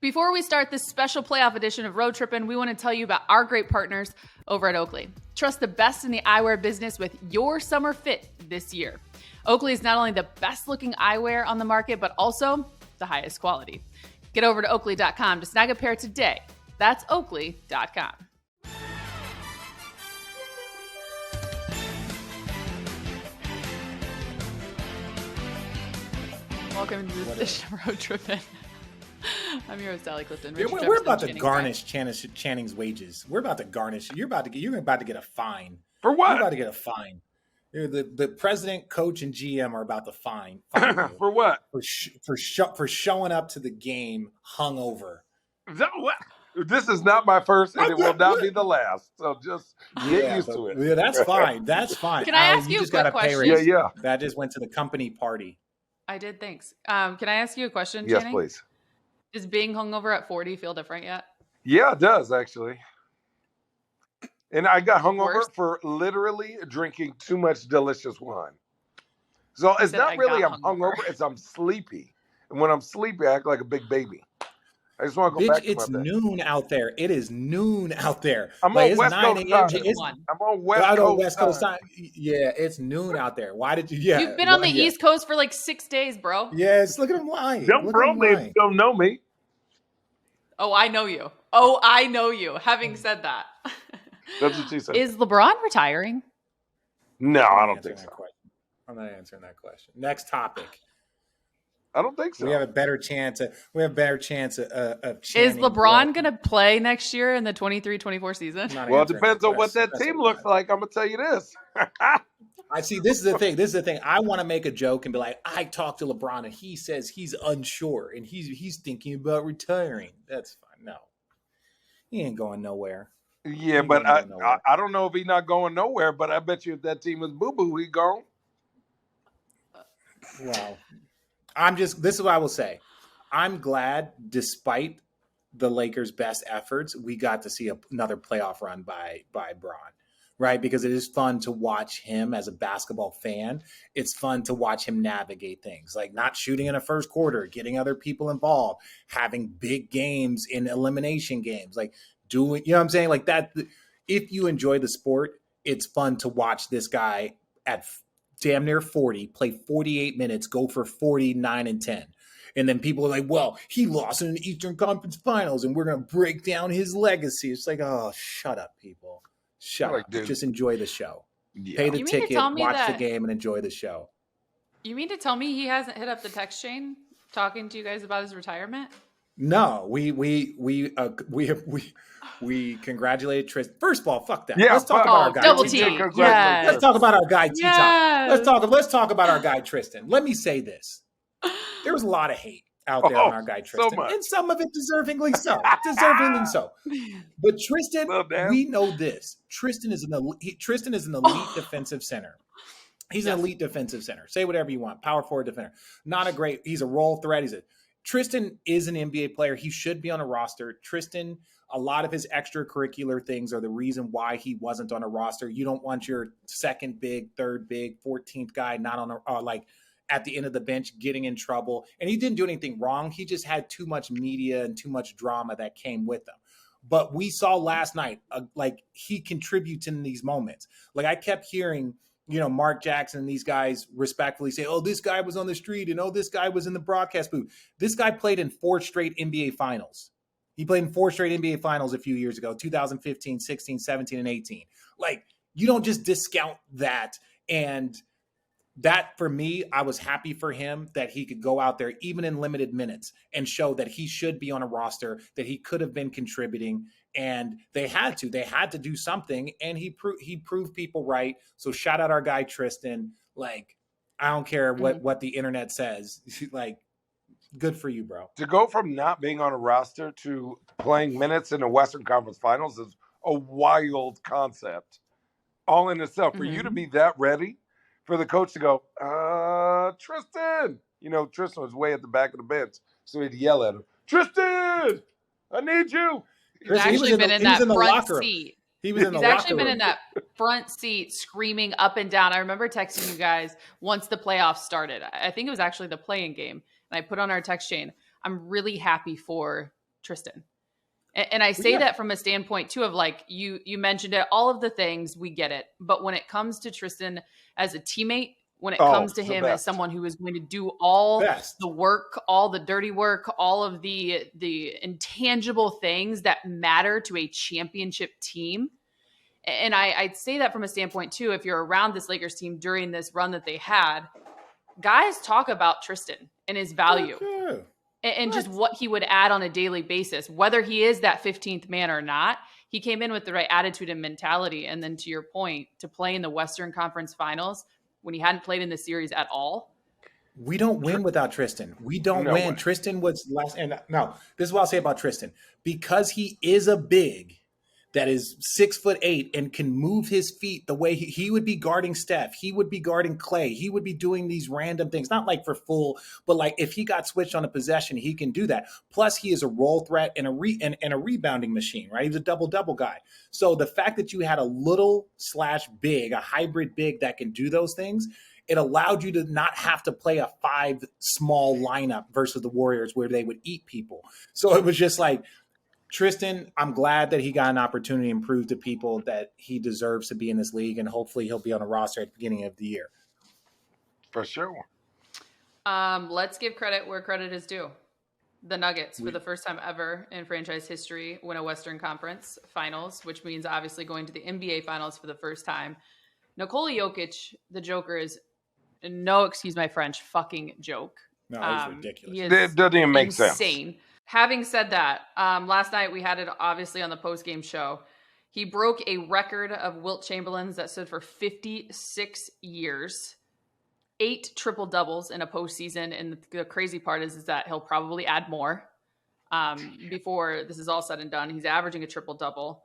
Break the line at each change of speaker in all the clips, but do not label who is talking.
Before we start this special playoff edition of Road Trippin, we want to tell you about our great partners over at Oakley. Trust the best in the eyewear business with your summer fit this year. Oakley is not only the best looking eyewear on the market, but also the highest quality. Get over to Oakley.com to snag a pair today. That's Oakley.com. Welcome to this edition of Road Trippin. I'm your host, Sally Clifton.
We're about to garnish Channing's wages. We're about to garnish. You're about to get a fine.
For what?
You're about to get a fine. The president, coach, and GM are about to fine you.
For what?
For showing up to the game hungover.
This is not my first, and it will not be the last. So just get used to it.
Yeah, that's fine. That's fine.
Can I ask you a quick question?
Yeah.
That just went to the company party.
I did, thanks. Can I ask you a question,
Yes,
Channing?
please.
Does being hungover at 40 feel different yet?
Yeah, it does, actually. And I got hungover
Worse?
for literally drinking too much delicious wine. So it's not really I'm hungover, it's I'm sleepy. And when I'm sleepy, I act like a big baby. I just want to go back to
it's noon out there. It is noon out there.
I'm on West Coast time. I'm on West Coast time.
Yeah, it's noon out there. Why did you? Yeah,
you've been on the East Coast for like 6 days, bro.
Yes, look at him lying.
Don't know me.
Oh, I know you. Having said that,
that's what she said.
Is LeBron retiring?
No, I don't think so.
I'm not answering that question. Next topic.
I don't think so.
We have a better chance. Of Channing.
Is LeBron going to play next year in the 23-24 season?
Well, it depends on what that team looks like. I'm going to tell you this.
I see. This is the thing. I want to make a joke and be like, I talked to LeBron and he says he's unsure and he's thinking about retiring. That's fine. No, he ain't going nowhere.
Yeah, but I don't know if he's not going nowhere, but I bet you if that team was boo-boo, he gone.
Wow. this is what I will say. I'm glad, despite the Lakers' best efforts, we got to see another playoff run by Bron, right? Because it is fun to watch him as a basketball fan. It's fun to watch him navigate things, like not shooting in a first quarter, getting other people involved, having big games in elimination games, like doing, you know what I'm saying? Like that, if you enjoy the sport, it's fun to watch this guy at damn near 40, play 48 minutes, go for 49 and 10. And then people are like, well, he lost in the Eastern Conference Finals and we're going to break down his legacy. It's like, oh, shut up, people. Shut up. Dude. Just enjoy the show. Yeah. Pay the ticket, watch the game, and enjoy the show.
You mean to tell me he hasn't hit up the text chain talking to you guys about his retirement?
No, we congratulated Tristan. First of all, fuck that.
Yeah,
let's talk about our guy.
Double T. Yes.
Let's talk about our guy T.
Yes.
Let's talk about our guy Tristan. Let me say this: there was a lot of hate out there on our guy Tristan, and some of it deservingly so. But Tristan, we know this: Tristan is an elite defensive center. He's an elite defensive center. Say whatever you want. Power forward defender. He's a role threat. Tristan is an NBA player. He should be on a roster. Tristan, a lot of his extracurricular things are the reason why he wasn't on a roster. You don't want your second big, third big, 14th guy not on a at the end of the bench getting in trouble. And he didn't do anything wrong. He just had too much media and too much drama that came with him. But we saw last night, he contributes in these moments. Like I kept hearing, Mark Jackson and these guys respectfully say, oh, this guy was on the street and oh, this guy was in the broadcast booth. This guy played in 4 straight NBA finals. He played in 4 straight NBA finals a few years ago, 2015, 16, 17, and 18. Like, you don't just discount that. And that, for me, I was happy for him that he could go out there, even in limited minutes, and show that he should be on a roster, that he could have been contributing. And they had to do something. And he proved people right. So shout out our guy, Tristan. Like, I don't care what the internet says. Like, good for you, bro.
To go from not being on a roster to playing minutes in the Western Conference Finals is a wild concept. All in itself. For you to be that ready, for the coach to go, Tristan. Tristan was way at the back of the bench. So he'd yell at him, Tristan, I need you.
He's actually been in that front seat. He's actually been in that front seat screaming up and down. I remember texting you guys once the playoffs started. I think it was actually the play-in game. And I put on our text chain, I'm really happy for Tristan. And I say that from a standpoint too of like, you mentioned it, all of the things, we get it. But when it comes to Tristan as a teammate, when it comes to him as someone who is going to do all the work, all the dirty work, all of the intangible things that matter to a championship team. And I'd say that from a standpoint too, if you're around this Lakers team during this run that they had, guys talk about Tristan and his value. Okay. And just what he would add on a daily basis, whether he is that 15th man or not. He came in with the right attitude and mentality. And then to your point, to play in the Western Conference Finals when he hadn't played in the series at all.
We don't win without Tristan. We don't win. Tristan was last. And no, this is what I'll say about Tristan. Because he is a big that is 6'8" and can move his feet the way he would be guarding Steph. He would be guarding Clay. He would be doing these random things, not like for full, but like if he got switched on a possession, he can do that. Plus he is a roll threat and a rebounding machine, right? He's a double guy. So the fact that you had a little / big, a hybrid big that can do those things, it allowed you to not have to play a 5 small lineup versus the Warriors where they would eat people. So it was just like, Tristan, I'm glad that he got an opportunity and prove to people that he deserves to be in this league, and hopefully he'll be on a roster at the beginning of the year.
For sure.
Let's give credit where credit is due. The Nuggets, for the first time ever in franchise history, win a Western Conference Finals, which means obviously going to the NBA Finals for the first time. Nikola Jokic, the Joker, is no, excuse my French, fucking joke.
No, he's ridiculous.
It doesn't even make sense.
Insane. Having said that, last night we had it obviously on the post-game show. He broke a record of Wilt Chamberlain's that stood for 56 years, 8 triple-doubles in a postseason. And the crazy part is that he'll probably add more before this is all said and done. He's averaging a triple-double,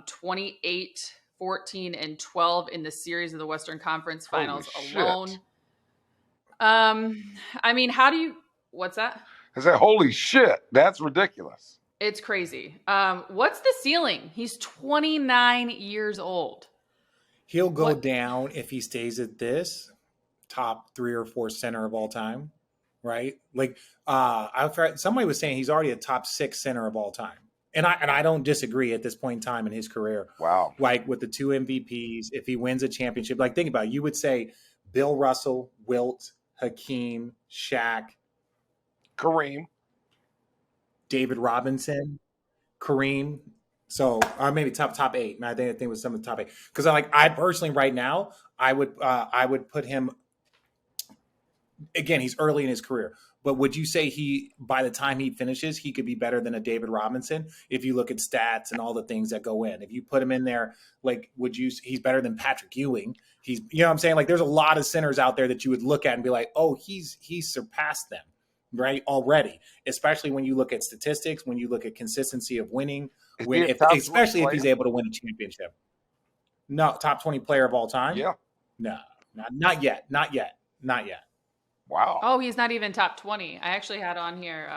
28, 14, and 12 in the series of the Western Conference Finals alone. I mean, what's that?
I said, holy shit, that's ridiculous.
It's crazy. What's the ceiling? He's 29 years old.
He'll go down if he stays at this top 3 or 4 center of all time, right? Like somebody was saying he's already a top 6 center of all time. And I don't disagree at this point in time in his career.
Wow.
Like with the 2 MVPs, if he wins a championship, like think about it, you would say Bill Russell, Wilt, Hakeem, Shaq,
Kareem,
David Robinson, Kareem. So maybe top 8. And I think it was some of the top 8. Because I personally right now, I would put him, again, he's early in his career. But would you say by the time he finishes, he could be better than a David Robinson? If you look at stats and all the things that go in, if you put him in there, like, he's better than Patrick Ewing. You know what I'm saying? Like, there's a lot of centers out there that you would look at and be like, oh, he's surpassed them, right? Already, especially when you look at statistics, when you look at consistency of winning, especially if he's able to win a championship. No, top 20 player of all time?
Yeah.
No, not yet.
Wow.
Oh, he's not even top 20. I actually had on here,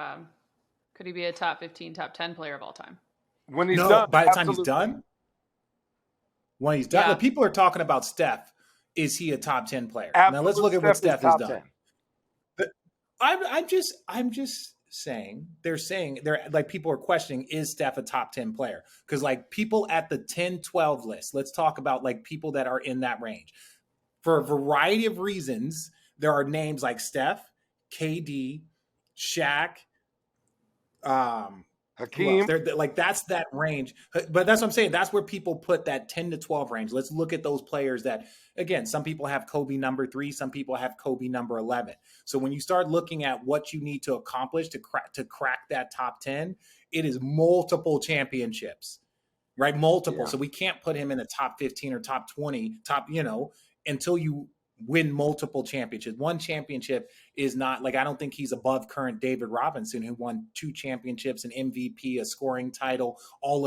could he be a top 15, top 10 player of all time?
When he's done.
By the time he's done? When he's done. Yeah. People are talking about Steph. Is he a top 10 player?
Absolute
now let's look at what Steph has done.
10.
I'm just saying, they're like, people are questioning, is Steph a top 10 player? Because like people at the 10-12 list, let's talk about like people that are in that range. For a variety of reasons, there are names like Steph, KD, Shaq,
Hakeem.
Like that's that range. But that's what I'm saying. That's where people put that 10 to 12 range. Let's look at those players that, again, some people have Kobe number 3, some people have Kobe number 11. So when you start looking at what you need to accomplish to crack that top 10, it is multiple championships, right? Multiple. Yeah. So we can't put him in the top 15 or top 20, until you win multiple championships. One championship is not like, I don't think he's above current David Robinson, who won 2 championships, an MVP, a scoring title,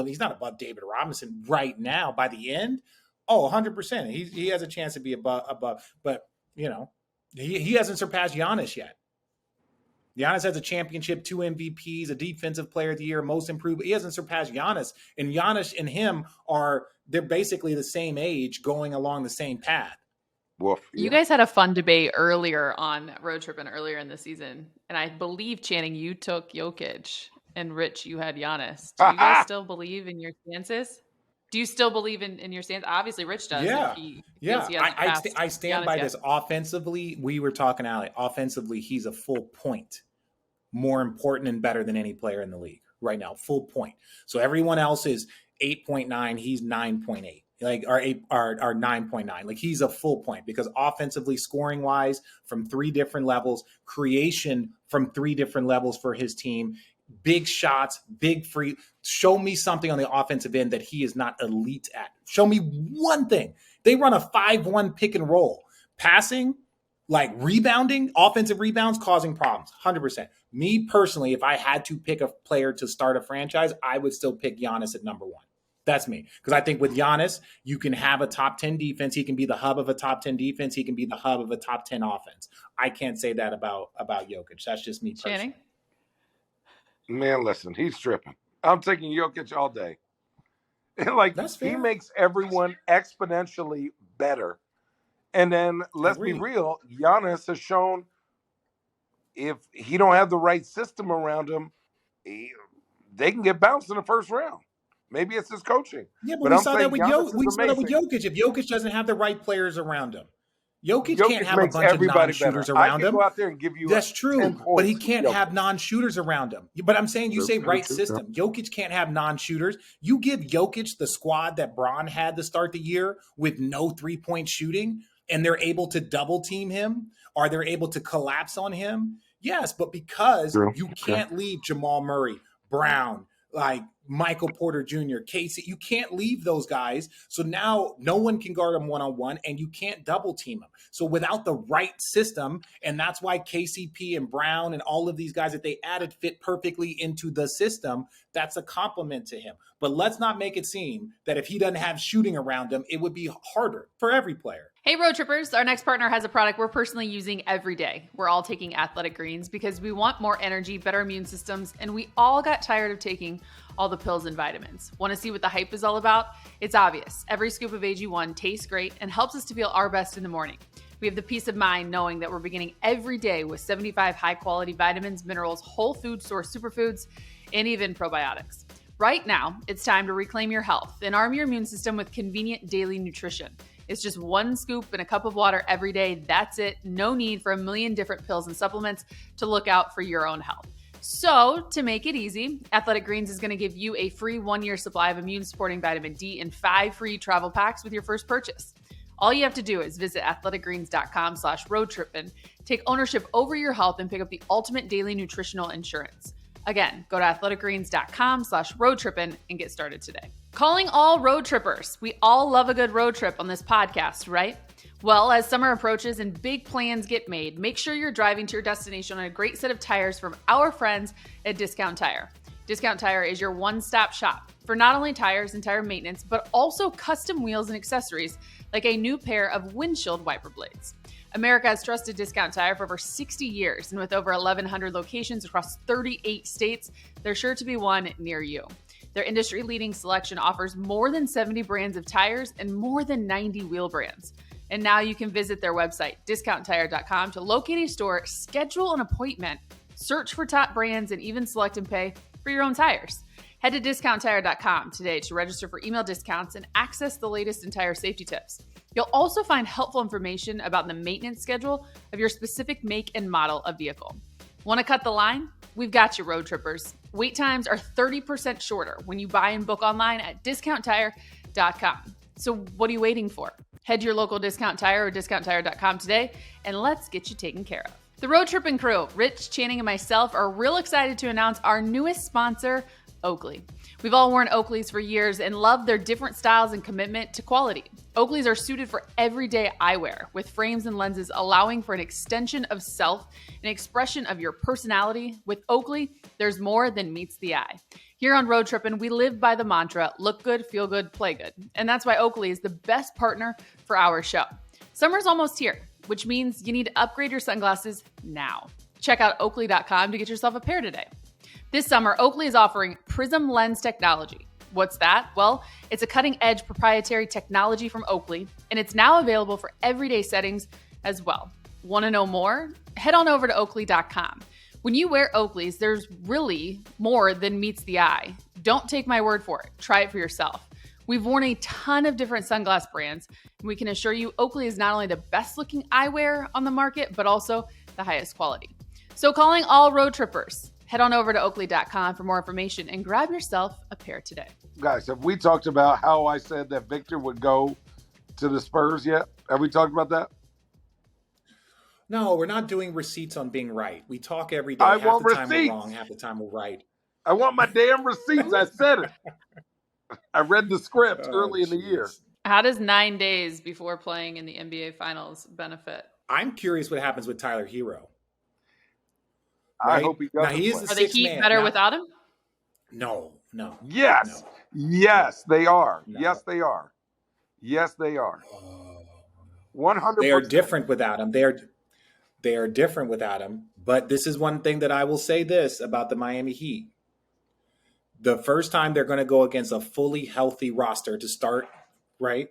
he's not above David Robinson right now by the end. Oh, 100%. He has a chance to be above, but he hasn't surpassed Giannis yet. Giannis has a championship, 2 MVPs, a defensive player of the year, most improved. He hasn't surpassed Giannis, and Giannis and him they're basically the same age, going along the same path.
Woof, yeah.
You guys had a fun debate earlier on Road Trippin earlier in the season, and I believe, Channing, you took Jokic And Rich, you had Giannis. Do you guys still believe in your chances? Do you still believe in your stance? Obviously, Rich does.
Yeah.
If he
Yeah.
he hasn't passed
I stand
Giannis
by
yet.
this. Offensively, we were talking, Alec. Offensively, he's a full point more important and better than any player in the league right now. Full point. So everyone else is 8.9. He's 9.8. Like our 9.9. Like he's a full point because offensively, scoring wise, from three different levels, creation from three different levels for his team. Big shots, big free. Show me something on the offensive end that he is not elite at. Show me one thing. They run a 5-1 pick and roll. Passing, like rebounding, offensive rebounds, causing problems. 100%. Me personally, if I had to pick a player to start a franchise, I would still pick Giannis at number one. That's me. Because I think with Giannis, you can have a top 10 defense. He can be the hub of a top 10 defense. He can be the hub of a top 10 offense. I can't say that about Jokic. That's just me personally.
Channing?
Man, listen, he's tripping. I'm taking Jokic all day. Like, he makes everyone exponentially better. And then, let's be real, Giannis has shown if he don't have the right system around him, they can get bounced in the first round. Maybe it's his coaching.
Yeah, but we saw that with Jokic. If Jokic doesn't have the right players around him. Jokic can't have a bunch of non-shooters around him.
Go out there and give you
That's true, but he can't have non-shooters around him. But I'm saying you say right system. Jokic can't have non-shooters. You give Jokic the squad that Bron had to start the year with no three-point shooting, and they're able to double team him, or they're able to collapse on him. Yes, but because you can't leave Jamal Murray, Brown, like Michael Porter Jr., Casey, you can't leave those guys. So now no one can guard them one-on-one, and you can't double team them. So without the right system, and that's why KCP and Brown and all of these guys that they added fit perfectly into the system, that's a compliment to him. But let's not make it seem that if he doesn't have shooting around him, it would be harder for every player.
Hey, Road Trippers, our next partner has a product we're personally using every day. We're all taking Athletic Greens because we want more energy, better immune systems, and we all got tired of taking all the pills and vitamins. Want to see what the hype is all about? It's obvious. Every scoop of AG1 tastes great and helps us to feel our best in the morning. We have the peace of mind knowing that we're beginning every day with 75 high-quality vitamins, minerals, whole food source superfoods, and even probiotics. Right now, it's time to reclaim your health and arm your immune system with convenient daily nutrition. It's just one scoop in a cup of water every day. That's it. No need for a million different pills and supplements to look out for your own health. So to make it easy, Athletic Greens is going to give you a free 1-year supply of immune-supporting vitamin D and 5 free travel packs with your first purchase. All you have to do is visit athleticgreens.com/roadtrippin, take ownership over your health, and pick up the ultimate daily nutritional insurance. Again, go to athleticgreens.com/roadtrippin and get started today. Calling all road trippers. We all love a good road trip on this podcast, right? Well, as summer approaches and big plans get made, make sure you're driving to your destination on a great set of tires from our friends at Discount Tire. Discount Tire is your one-stop shop for not only tires and tire maintenance, but also custom wheels and accessories like a new pair of windshield wiper blades. America has trusted Discount Tire for over 60 years, and with over 1,100 locations across 38 states, there's sure to be one near you. Their industry-leading selection offers more than 70 brands of tires and more than 90 wheel brands. And now you can visit their website, discounttire.com, to locate a store, schedule an appointment, search for top brands, and even select and pay for your own tires. Head to discounttire.com today to register for email discounts and access the latest in tire safety tips. You'll also find helpful information about the maintenance schedule of your specific make and model of vehicle. Want to cut the line? We've got you, road trippers. Wait times are 30% shorter when you buy and book online at discounttire.com. So what are you waiting for? Head to your local Discount Tire or discounttire.com today, and let's get you taken care of. The Road Trippin crew, Rich, Channing, and myself are real excited to announce our newest sponsor, Oakley. We've all worn Oakleys for years and love their different styles and commitment to quality. Oakleys are suited for everyday eyewear, with frames and lenses allowing for an extension of self, an expression of your personality. With Oakley, there's more than meets the eye. Here on Road Trippin, we live by the mantra, look good, feel good, play good. And that's why Oakley is the best partner for our show. Summer's almost here, which means you need to upgrade your sunglasses now. Check out oakley.com to get yourself a pair today. This summer, Oakley is offering Prism Lens technology. What's that? Well, it's a cutting-edge proprietary technology from Oakley, and it's now available for everyday settings as well. Want to know more? Head on over to oakley.com. When you wear Oakley's, there's really more than meets the eye. Don't take my word for it. Try it for yourself. We've worn a ton of different sunglass brands, and we can assure you Oakley is not only the best looking eyewear on the market, but also the highest quality. So calling all road trippers, head on over to Oakley.com for more information and grab yourself a pair today.
Guys, have we talked about how I said that Victor would go to the Spurs yet? Have we talked about that?
No, we're not doing receipts on being right. We talk every day.
I
half
want
the time
receipts.
we're wrong, half the time we're right.
I want my damn receipts. I said it. I read the script early in the year.
How does 9 days before playing in the NBA Finals benefit?
I'm curious what happens with Tyler Herro.
Right? I hope he does.
Now, he is the
Are the Heat better without him?
No.
Yes.
No.
Yes, they are.
No.
Yes, they are. Yes, they are. 100%.
They are different without him. They are different without him. But this is one thing that I will say this about the Miami Heat. The first time they're going to go against a fully healthy roster to start, right?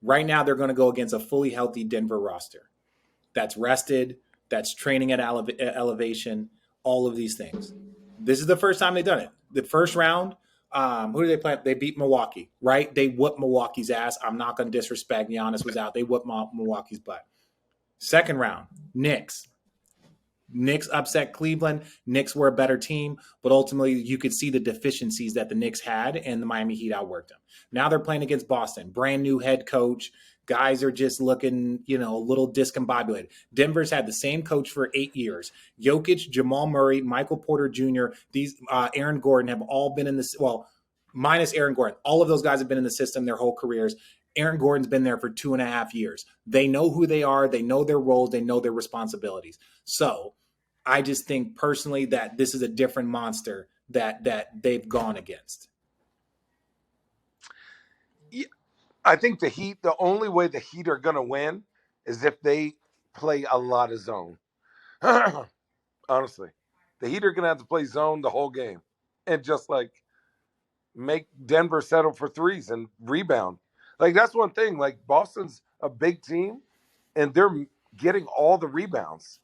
Right now, they're going to go against a fully healthy Denver roster. That's rested, that's training at elevation, all of these things. This is the first time they've done it. The first round, who did they play? They beat Milwaukee, right? They whooped Milwaukee's ass. I'm not going to disrespect. Giannis was out. They whooped Milwaukee's butt. Second round, Knicks. Knicks upset Cleveland. Knicks were a better team, but ultimately you could see the deficiencies that the Knicks had, and the Miami Heat outworked them. Now they're playing against Boston. Brand new head coach. Guys are just looking, a little discombobulated. Denver's had the same coach for 8 years. Jokic, Jamal Murray, Michael Porter Jr., Aaron Gordon have all been in this. Well, minus Aaron Gordon. All of those guys have been in the system their whole careers. Aaron Gordon's been there for 2.5 years. They know who they are. They know their roles. They know their responsibilities. So I just think personally that this is a different monster that they've gone against.
Yeah, I think the Heat, the only way the Heat are going to win is if they play a lot of zone. Honestly, the Heat are going to have to play zone the whole game and just make Denver settle for threes and rebound. That's one thing. Boston's a big team and they're getting all the rebounds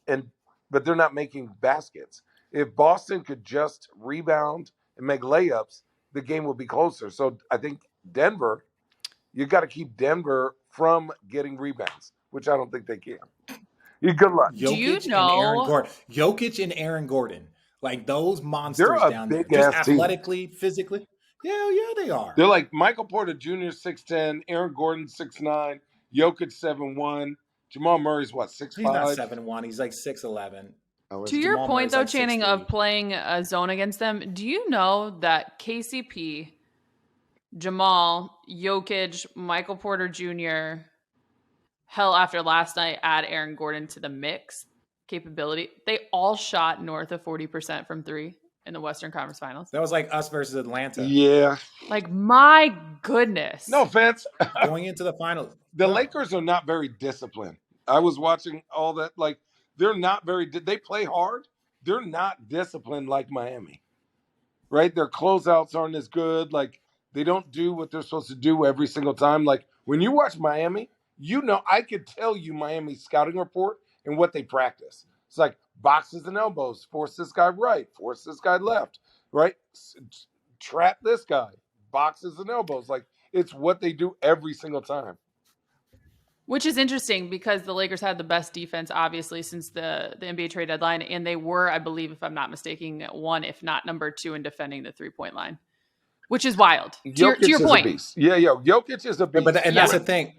but they're not making baskets. If Boston could just rebound and make layups, the game will be closer. So I think Denver, you got to keep Denver from getting rebounds, which I don't think they can. Good luck.
Jokic and Aaron Gordon, those monsters down there, just athletically, physically. Yeah, they are.
They're like Michael Porter Jr. 6'10", Aaron Gordon 6'9", Jokic 7'1". Jamal Murray's 6'5"?
He's not 7'1". He's 6'11".
To your point, though, Channing, of playing a zone against them, do you know that KCP, Jamal, Jokic, Michael Porter Jr., hell, after last night, add Aaron Gordon to the mix capability, they all shot north of 40% from three in the Western Conference Finals?
That was us versus Atlanta.
Yeah.
My goodness.
No offense.
Going into the finals.
The Lakers are not very disciplined. I was watching all that. They're not very – they play hard. They're not disciplined like Miami, right? Their closeouts aren't as good. They don't do what they're supposed to do every single time. When you watch Miami, I could tell you Miami's scouting report and what they practice. It's boxes and elbows, force this guy right, force this guy left, right? Trap this guy, boxes and elbows. It's what they do every single time.
Which is interesting because the Lakers had the best defense, obviously, since the NBA trade deadline. And they were, I believe, if I'm not mistaken, one, if not number 2 in defending the three-point line, which is wild. To your point.
A beast. Yeah, Jokic is a beast.
That's the thing.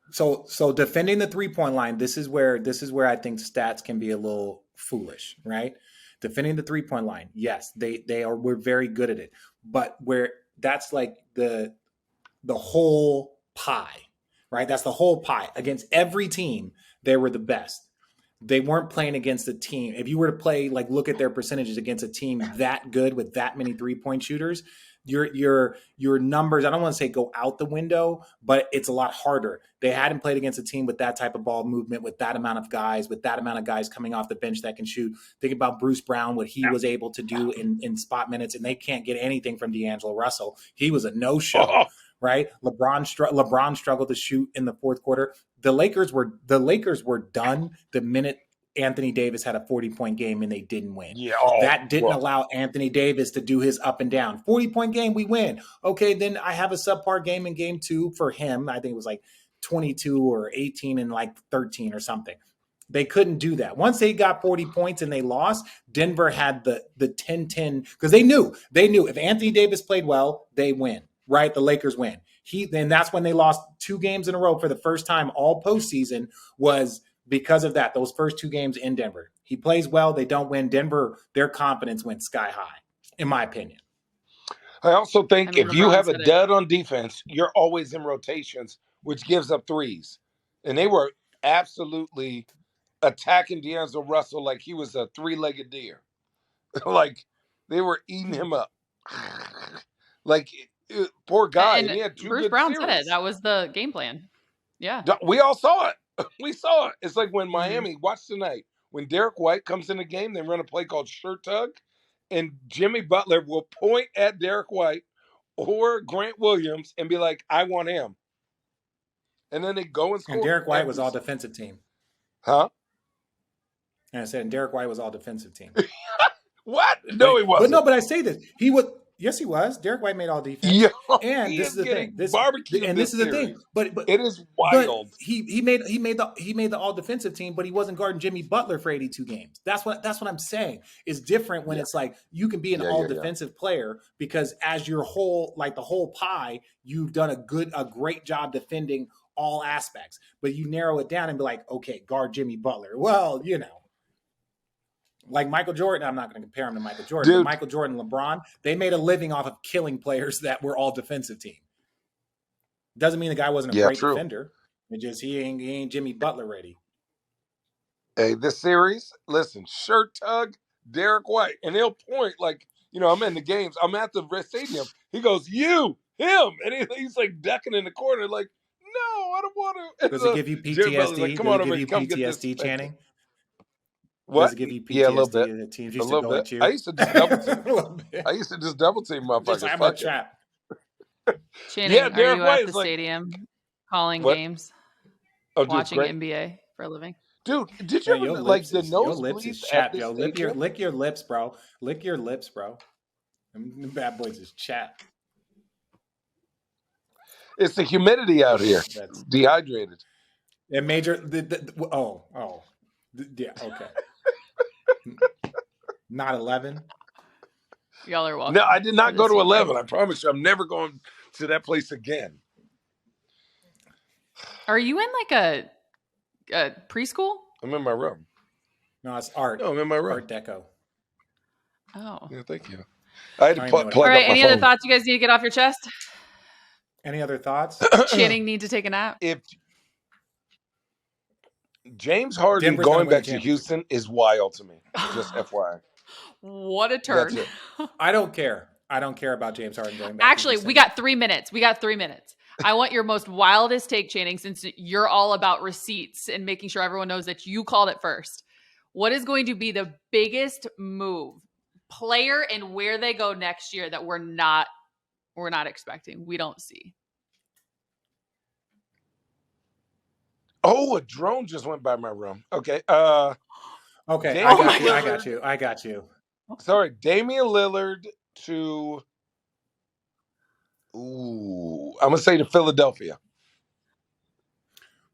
So defending the three-point line, this is where I think stats can be a little foolish, right? Defending the three-point line, yes, we're very good at it. But where that's the whole pie. Right, that's the whole pie. Against every team, they were the best. They weren't playing against a team. If you were to play, look at their percentages against a team that good with that many 3-point shooters, your numbers, I don't want to say go out the window, but it's a lot harder. They hadn't played against a team with that type of ball movement, with that amount of guys coming off the bench that can shoot. Think about Bruce Brown, what he was able to do in spot minutes, and they can't get anything from D'Angelo Russell. He was a no-show. Right, LeBron struggled to shoot in the fourth quarter. The Lakers were done the minute Anthony Davis had a 40-point game and they didn't win.
Yeah,
that didn't allow Anthony Davis to do his up and down. 40-point game, we win. Okay, then I have a subpar game in game 2 for him. I think it was like 22 or 18 and like 13 or something. They couldn't do that. Once they got 40 points and they lost, Denver had the 10-10 because they knew if Anthony Davis played well, they win, right? The Lakers win. Then that's when they lost 2 games in a row for the first time all postseason was because of that, those first 2 games in Denver. He plays well, they don't win. Denver, their confidence went sky high, in my opinion.
I also think if you have a dud on defense, you're always in rotations, which gives up threes. And they were absolutely attacking D'Angelo Russell like he was a 3-legged deer. Like, they were eating him up. Like, poor guy. And he had 2
Bruce
good
Brown
series.
said it. That was the game plan. Yeah.
We all saw it. We saw it. It's like when Miami, watch tonight, when Derek White comes in the game, they run a play called shirt tug, and Jimmy Butler will point at Derek White or Grant Williams and be like, I want him. And then they go and score.
And Derek White was all defensive team.
Huh?
And I said, Derek White was all defensive team.
What? No, he wasn't.
But I say this. He was. Yes, he was. Derek White made all defense.
Yeah,
and this is the thing. This is the thing. But
it is wild.
But he made the all defensive team, but he wasn't guarding Jimmy Butler for 82 games. That's what I'm saying. It's different when it's like you can be an all defensive player because as your whole the whole pie, you've done a great job defending all aspects. But you narrow it down and be like, okay, guard Jimmy Butler. Well, like Michael Jordan, I'm not going to compare him to Michael Jordan. But Michael Jordan and LeBron, they made a living off of killing players that were all defensive team. Doesn't mean the guy wasn't a great defender. It just he ain't Jimmy Butler ready.
Hey, this series, listen, shirt tug, Derek White, and he'll point like, I'm in the games. I'm at the stadium. He goes, you, him, and he's like ducking in the corner, like, no, I don't want to.
Does it give you PTSD?
Like, come on,
Does it give you PTSD, Channing?
What?
Does it give you PTSD?
Yeah, a little bit.
The teams used to go at you?
I used to just double team. I used to just double team motherfuckers.
I'm a trap.
Channing, are you at the stadium calling games, watching NBA for a living?
Dude, did you ever like the nosebleeds at this stadium?
Lick your lips, bro. Lick your lips, bro. Them bad boys is chat.
It's the humidity out here. That's dehydrated.
And major. Yeah. Okay. Not 11.
Y'all are welcome.
No, I did not go to 11. I promise you, I'm never going to that place again.
Are you in like a preschool?
I'm in my room.
No, it's art.
No, I'm in my room.
Art deco.
Oh.
Yeah, thank you. I had to plug
All right,
up my
any
phone.
other thoughts you guys need to get off your chest?
Any other thoughts?
Channing need to take a nap.
If James Harden going back to Houston is wild to me. Just FYI.
What a turn.
I don't care. I don't care about James Harden going back.
Actually, we got 3 minutes. I want your most wildest take, Channing, since you're all about receipts and making sure everyone knows that you called it first. What is going to be the biggest move, player, and where they go next year that we're not expecting? We don't see.
Oh, a drone just went by my room. Okay.
Okay. I got you.
Sorry, Damian Lillard to. Ooh, I'm gonna say to Philadelphia.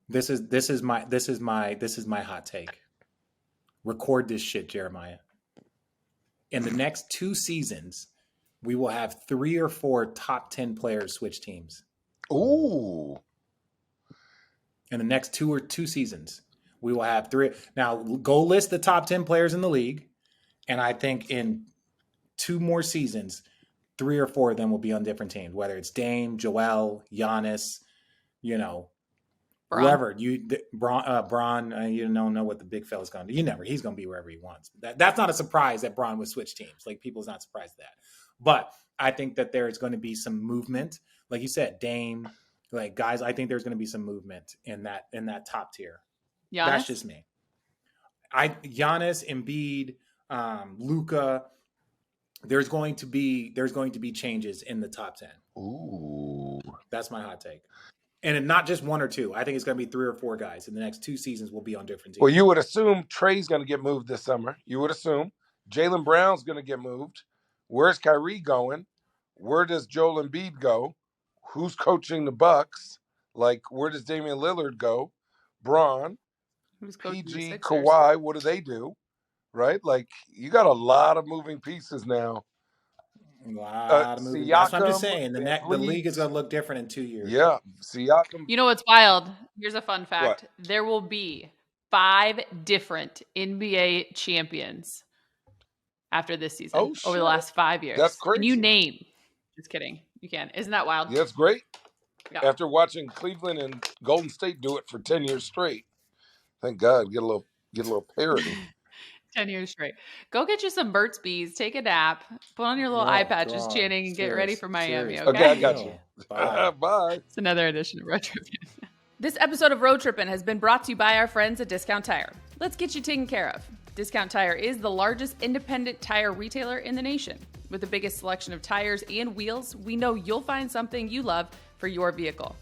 This is my hot take. Record this shit, Jeremiah. In the next 2 seasons, we will have 3 or 4 top 10 players switch teams.
Ooh.
In the next 2 seasons, we will have 3. Now, go list the top 10 players in the league, and I think in 2 more seasons, 3 or 4 of them will be on different teams, whether it's Dame, Joel, Giannis, whoever. Bron, you don't know what the big fella's going to do. He's going to be wherever he wants. That's not a surprise that Bron would switch teams. Like, people's not surprised at that. But I think that there is going to be some movement. Like you said, Dame, like guys, I think there's going to be some movement in that top tier.
Giannis?
That's just me. Giannis, Embiid, Luka. There's going to be changes in the top 10.
Ooh,
that's my hot take. And not just one or two. I think it's going to be 3 or 4 guys. In the next 2 seasons, will be on different teams.
Well, you would assume Trey's going to get moved this summer. You would assume Jaylen Brown's going to get moved. Where's Kyrie going? Where does Joel Embiid go? Who's coaching the Bucks? Like, where does Damian Lillard go? Braun, PG, Kawhi, what do they do? Right? Like, you got a lot of moving pieces now.
A lot of moving. That's what I'm just saying. The league is going to look different in 2 years.
Yeah. Siakam.
You know what's wild? Here's a fun fact. What? There will be 5 different NBA champions after this season over the last 5 years.
That's crazy.
And you name. Just kidding. You can. Isn't that wild?
Yeah, that's great. Yeah. After watching Cleveland and Golden State do it for 10 years straight. Thank God. Get a little parity.
10 years straight. Go get you some Burt's Bees. Take a nap. Put on your little eye patches, chanting, and get ready for Miami.
Okay, I got you. Bye.
It's another edition of Road Trippin. This episode of Road Trippin has been brought to you by our friends at Discount Tire. Let's get you taken care of. Discount Tire is the largest independent tire retailer in the nation. With the biggest selection of tires and wheels, we know you'll find something you love for your vehicle.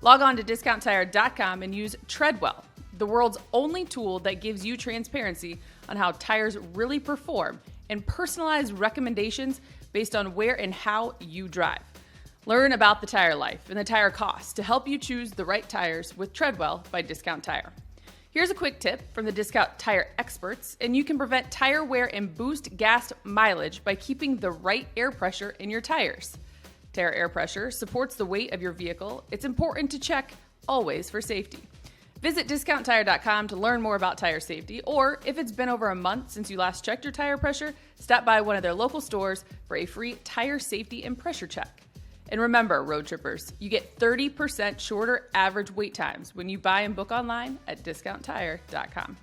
Log on to discounttire.com and use Treadwell, the world's only tool that gives you transparency on how tires really perform and personalized recommendations based on where and how you drive. Learn about the tire life and the tire costs to help you choose the right tires with Treadwell by Discount Tire. Here's a quick tip from the Discount Tire experts, and you can prevent tire wear and boost gas mileage by keeping the right air pressure in your tires. Tire air pressure supports the weight of your vehicle. It's important to check always for safety. Visit discounttire.com to learn more about tire safety, or if it's been over a month since you last checked your tire pressure, stop by one of their local stores for a free tire safety and pressure check. And remember, road trippers, you get 30% shorter average wait times when you buy and book online at discounttire.com.